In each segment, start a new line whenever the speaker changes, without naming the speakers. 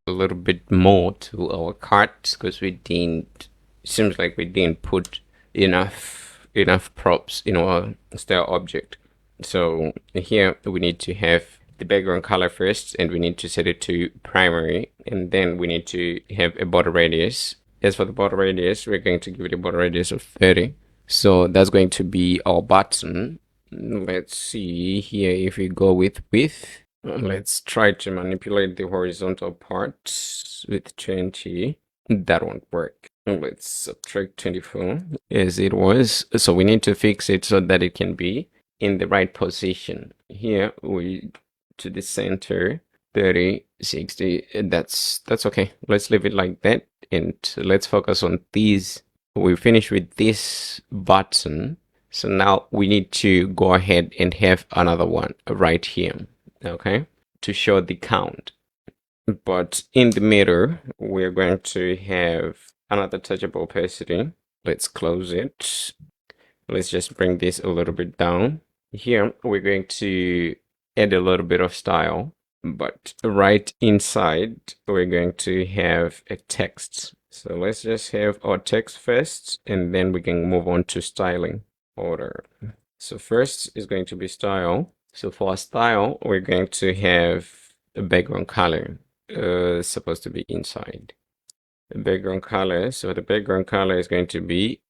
a little bit more to our cards because we didn't, seems like we didn't put enough props in our style object. So here we need to have the background color first, and we need to set it to primary, and then we need to have a border radius. As for the border radius, we're going to give it a border radius of 30. So that's going to be our button. Let's see here if we go with width. Let's try to manipulate the horizontal part with 20. That won't work. Let's subtract 24 as it was. So we need to fix it so that it can be in the right position. Here we to the center, 30, 60. That's okay. Let's leave it like that, and let's focus on these. We finish with this button. So now we need to go ahead and have another one right here, okay, to show the count. But in the middle, we're going to have another touchable opacity. Let's close it. Let's just bring this a little bit down. Here, we're going to add a little bit of style, but right inside, we're going to have a text. So let's just have our text first, and then we can move on to styling order. So first is going to be style. So for our style, we're going to have a background color, supposed to be inside. The background color. So the background color is going to be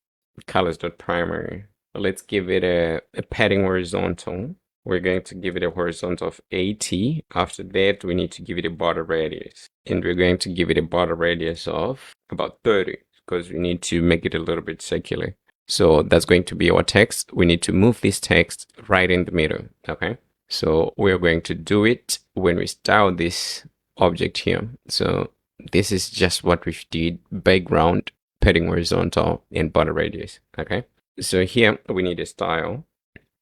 colors.primary. Let's give it a padding horizontal. We're going to give it a horizontal of 80. After that, we need to give it a border radius. And we're going to give it a border radius of about 30 because we need to make it a little bit circular. So that's going to be our text. We need to move this text right in the middle, okay? So we're going to do it when we style this object here. So this is just what we did: background, padding horizontal, and border radius, okay? So here we need a style.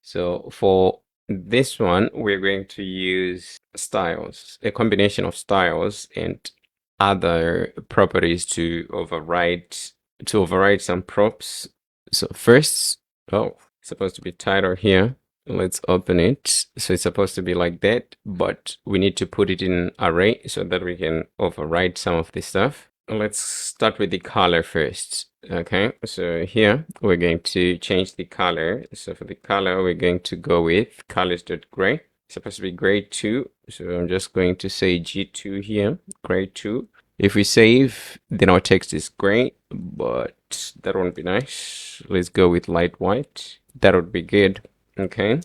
So for this one, we're going to use styles, a combination of styles and other properties to override some props. So first, it's supposed to be title here. Let's open it. So it's supposed to be like that, but we need to put it in array so that we can override some of this stuff. Let's start with the color first. Okay, so here we're going to change the color. So for the color, we're going to go with colors.gray. It's supposed to be gray 2. So I'm just going to say G2 here, gray 2. If we save, then our text is gray, but that won't be nice. Let's go with light white. That would be good. Okay.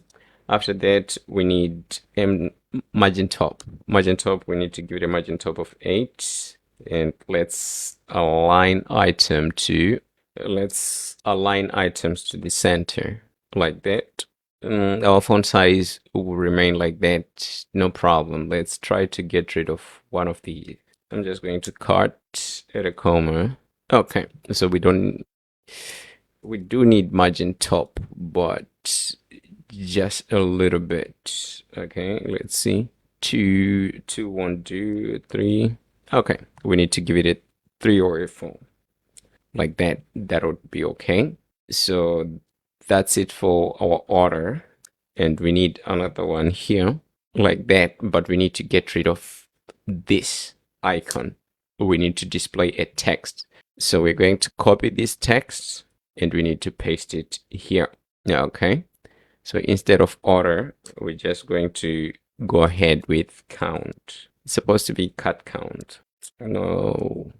After that, we need margin top. Margin top, we need to give it a margin top of 8. And let's align items to the center like that. Our font size will remain like that, no problem. Let's try to get rid of one of these. I'm just going to cut at a comma. Okay, so we do need margin top, but just a little bit. Okay, let's see. 2, 1, 2, 3. Okay, we need to give it a 3 or a 4. Like that. That would be okay. So that's it for our order. And we need another one here like that, but we need to get rid of this icon. We need to display a text. So we're going to copy this text and we need to paste it here. Okay. So instead of order, we're just going to go ahead with count. It's supposed to be cut count. No,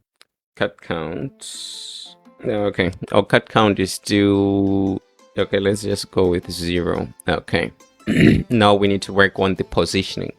cut count. Okay, our cut count is still okay. Let's just go with 0. Okay. Now we need to work on the positioning.